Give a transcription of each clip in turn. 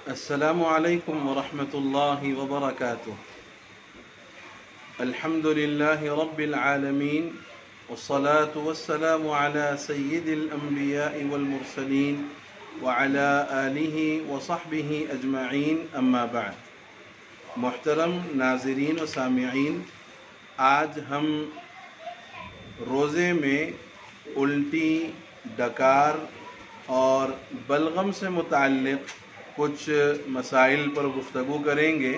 السلام عليكم ورحمة الله وبركاته. الحمد لله رب العالمين والصلاة والسلام على سيد الأنبياء والمرسلين وعلى آله وصحبه أجمعين أما بعد. محترم ناظرین و سامعین، آج ہم روزے میں الٹی، ڈکار اور بلغم سے متعلق کچھ مسائل پر گفتگو کریں گے۔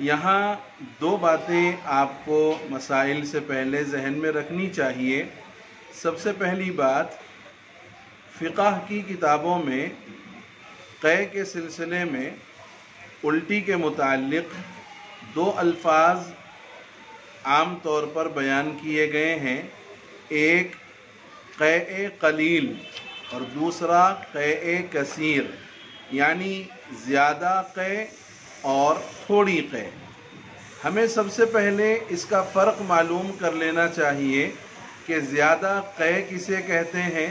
یہاں دو باتیں آپ کو مسائل سے پہلے ذہن میں رکھنی چاہیے۔ سب سے پہلی بات، فقہ کی کتابوں میں قے کے سلسلے میں الٹی کے متعلق دو الفاظ عام طور پر بیان کیے گئے ہیں، ایک قے قلیل اور دوسرا قے کثیر، یعنی زیادہ قے اور تھوڑی قے۔ ہمیں سب سے پہلے اس کا فرق معلوم کر لینا چاہیے کہ زیادہ قے کسے کہتے ہیں۔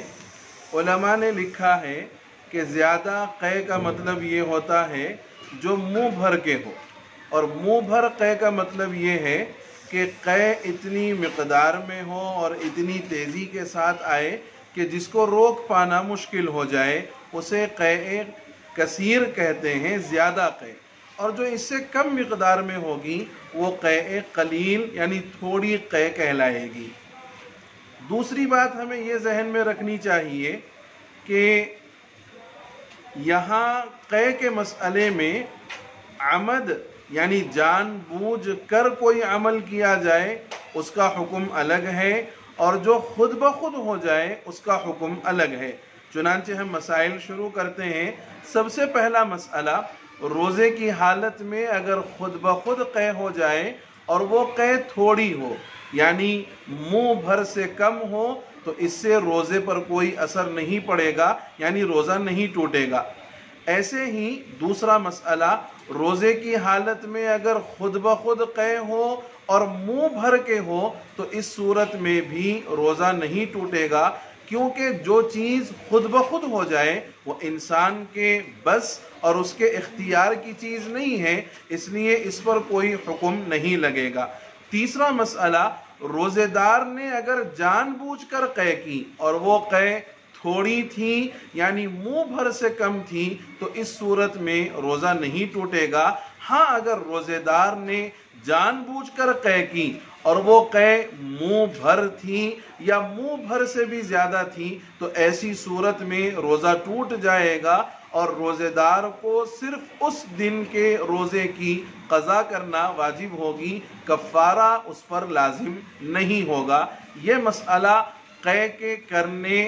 علماء نے لکھا ہے کہ زیادہ قے کا مطلب یہ ہوتا ہے جو منہ بھر کے ہو، اور منہ بھر قے کا مطلب یہ ہے کہ قے اتنی مقدار میں ہو اور اتنی تیزی کے ساتھ آئے کہ جس کو روک پانا مشکل ہو جائے، اسے قے کثیر کہتے ہیں، زیادہ قے۔ اور جو اس سے کم مقدار میں ہوگی وہ قے قلیل یعنی تھوڑی قے کہلائے گی۔ دوسری بات ہمیں یہ ذہن میں رکھنی چاہیے کہ یہاں قے کے مسئلے میں عمد یعنی جان بوجھ کر کوئی عمل کیا جائے اس کا حکم الگ ہے، اور جو خود بخود ہو جائے اس کا حکم الگ ہے۔ چنانچہ ہم مسائل شروع کرتے ہیں۔ سب سے پہلا مسئلہ، روزے کی حالت میں اگر خود بخود قے ہو جائے اور وہ قے تھوڑی ہو یعنی منہ بھر سے کم ہو تو اس سے روزے پر کوئی اثر نہیں پڑے گا، یعنی روزہ نہیں ٹوٹے گا۔ ایسے ہی دوسرا مسئلہ، روزے کی حالت میں اگر خود بخود قے ہو اور منہ بھر کے ہو تو اس صورت میں بھی روزہ نہیں ٹوٹے گا، کیونکہ جو چیز خود بخود ہو جائے وہ انسان کے بس اور اس کے اختیار کی چیز نہیں ہے، اس لیے اس پر کوئی حکم نہیں لگے گا۔ تیسرا مسئلہ، روزے دار نے اگر جان بوجھ کر قے کی اور وہ قے تھوڑی تھی یعنی منہ بھر سے کم تھی تو اس صورت میں روزہ نہیں ٹوٹے گا۔ ہاں اگر روزے دار نے جان بوجھ کر قے کی اور وہ قے منہ بھر تھی یا منہ بھر سے بھی زیادہ تھی تو ایسی صورت میں روزہ ٹوٹ جائے گا، اور روزے دار کو صرف اس دن کے روزے کی قضا کرنا واجب ہوگی، کفارہ اس پر لازم نہیں ہوگا۔ یہ مسئلہ قے کے کرنے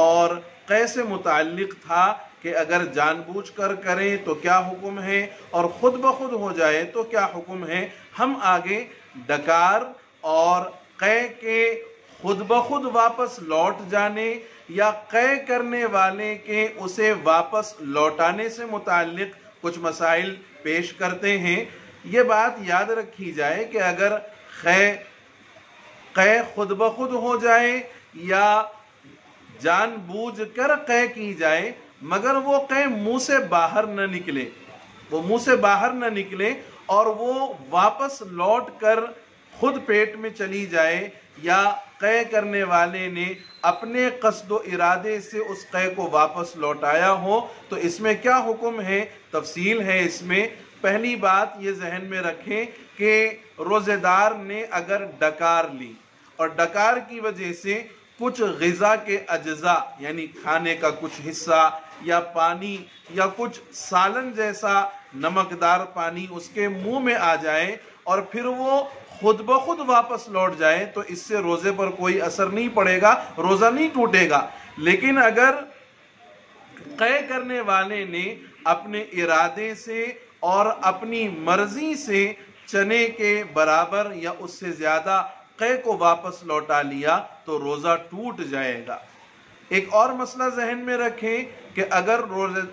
اور قے سے متعلق تھا کہ اگر جان بوجھ کر کریں تو کیا حکم ہے اور خود بخود ہو جائے تو کیا حکم ہے۔ ہم آگے ڈکار اور قے کے خود بخود واپس لوٹ جانے یا قے کرنے والے کے اسے واپس لوٹانے سے متعلق کچھ مسائل پیش کرتے ہیں۔ یہ بات یاد رکھی جائے کہ اگر قے خود بخود ہو جائے یا جان بوجھ کر قے کی جائے مگر وہ قے منہ سے باہر نہ نکلے اور وہ واپس لوٹ کر خود پیٹ میں چلی جائے، یا قے کرنے والے نے اپنے قصد و ارادے سے اس قے کو واپس لوٹایا ہو تو اس میں کیا حکم ہے، تفصیل ہے اس میں۔ پہلی بات یہ ذہن میں رکھیں کہ روزے دار نے اگر ڈکار لی اور ڈکار کی وجہ سے کچھ غذا کے اجزاء یعنی کھانے کا کچھ حصہ یا پانی یا کچھ سالن جیسا نمکدار پانی اس کے منہ میں آ جائے اور پھر وہ خود بخود واپس لوٹ جائے تو اس سے روزے پر کوئی اثر نہیں پڑے گا، روزہ نہیں ٹوٹے گا۔ لیکن اگر قے کرنے والے نے اپنے ارادے سے اور اپنی مرضی سے چنے کے برابر یا اس سے زیادہ قے کو واپس لوٹا لیا تو روزہ ٹوٹ جائے گا۔ ایک اور مسئلہ ذہن میں رکھیں کہ اگر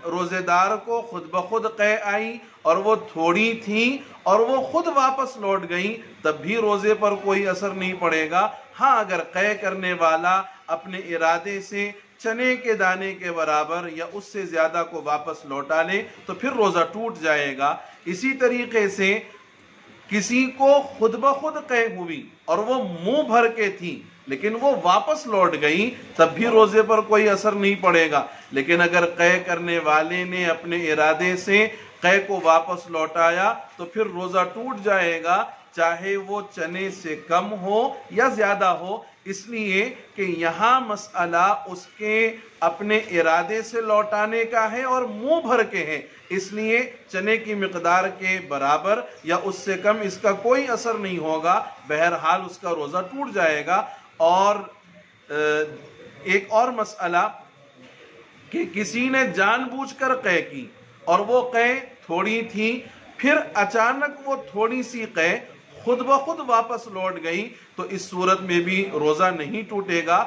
روزے دار کو خود بخود قے آئی اور وہ تھوڑی تھی اور وہ خود واپس لوٹ گئی تب بھی روزے پر کوئی اثر نہیں پڑے گا۔ ہاں اگر قے کرنے والا اپنے ارادے سے چنے کے دانے کے برابر یا اس سے زیادہ کو واپس لوٹا لے تو پھر روزہ ٹوٹ جائے گا۔ اسی طریقے سے کسی کو خود بخود قے ہوئی اور وہ منہ بھر کے تھی لیکن وہ واپس لوٹ گئی، تب بھی روزے پر کوئی اثر نہیں پڑے گا۔ لیکن اگر قے کرنے والے نے اپنے ارادے سے قے کو واپس لوٹایا تو پھر روزہ ٹوٹ جائے گا، چاہے وہ چنے سے کم ہو یا زیادہ ہو، اس لیے کہ یہاں مسئلہ اس کے اپنے ارادے سے لوٹانے کا ہے اور منہ بھر کے ہے، اس لیے چنے کی مقدار کے برابر یا اس سے کم اس کا کوئی اثر نہیں ہوگا، بہرحال اس کا روزہ ٹوٹ جائے گا۔ اور ایک اور مسئلہ کہ کسی نے جان بوجھ کر قے کی اور وہ قے تھوڑی تھی، پھر اچانک وہ تھوڑی سی قے خود بخود واپس لوٹ گئی تو اس صورت میں بھی روزہ نہیں ٹوٹے گا۔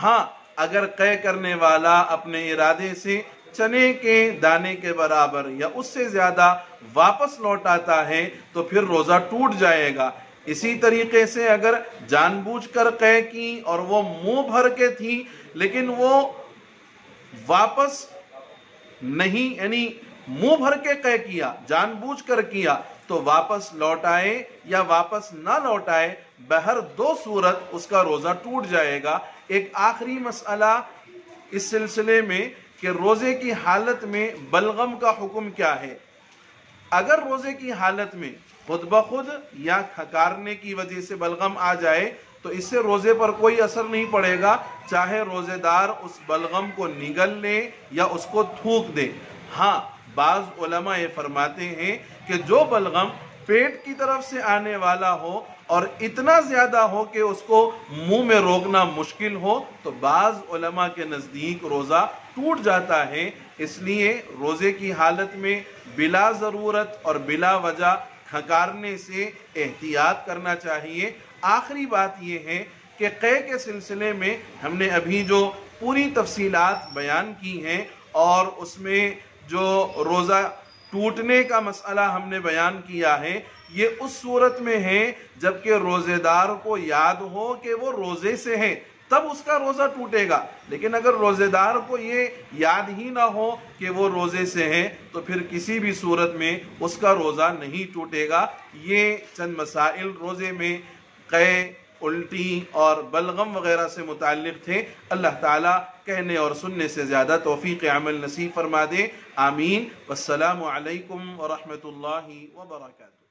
ہاں، اگر قے کرنے والا اپنے ارادے سے چنے کے دانے کے برابر یا اس سے زیادہ واپس لوٹاتا ہے تو پھر روزہ ٹوٹ جائے گا۔ اسی طریقے سے اگر جان بوجھ کر قے کی اور وہ منہ بھر کے تھی لیکن وہ واپس نہیں، یعنی منہ بھر کے قے کیا، جان بوجھ کر کیا، تو واپس لوٹائے یا واپس نہ لوٹائے، بہر دو صورت اس کا روزہ ٹوٹ جائے گا۔ ایک آخری مسئلہ اس سلسلے میں کہ روزے کی حالت میں بلغم کا حکم کیا ہے۔ اگر روزے کی حالت میں خود بخود یا کھکارنے کی وجہ سے بلغم آ جائے تو اس سے روزے پر کوئی اثر نہیں پڑے گا، چاہے روزے دار اس بلغم کو نگل لے یا اس کو تھوک دے۔ ہاں، بعض علماء یہ فرماتے ہیں کہ جو بلغم پیٹ کی طرف سے آنے والا ہو اور اتنا زیادہ ہو کہ اس کو منہ میں روکنا مشکل ہو تو بعض علماء کے نزدیک روزہ ٹوٹ جاتا ہے۔ اس لیے روزے کی حالت میں بلا ضرورت اور بلا وجہ کھکارنے سے احتیاط کرنا چاہیے۔ آخری بات یہ ہے کہ قے کے سلسلے میں ہم نے ابھی جو پوری تفصیلات بیان کی ہیں اور اس میں جو روزہ ٹوٹنے کا مسئلہ ہم نے بیان کیا ہے، یہ اس صورت میں ہے جبکہ روزے دار کو یاد ہو کہ وہ روزے سے ہے، تب اس کا روزہ ٹوٹے گا۔ لیکن اگر روزے دار کو یہ یاد ہی نہ ہو کہ وہ روزے سے ہے تو پھر کسی بھی صورت میں اس کا روزہ نہیں ٹوٹے گا۔ یہ چند مسائل روزے میں قے، الٹی اور بلغم وغیرہ سے متعلق تھے۔ اللہ تعالیٰ کہنے اور سننے سے زیادہ توفیق عمل نصیب فرما دے، آمین۔ والسلام علیکم ورحمۃ اللہ وبرکاتہ۔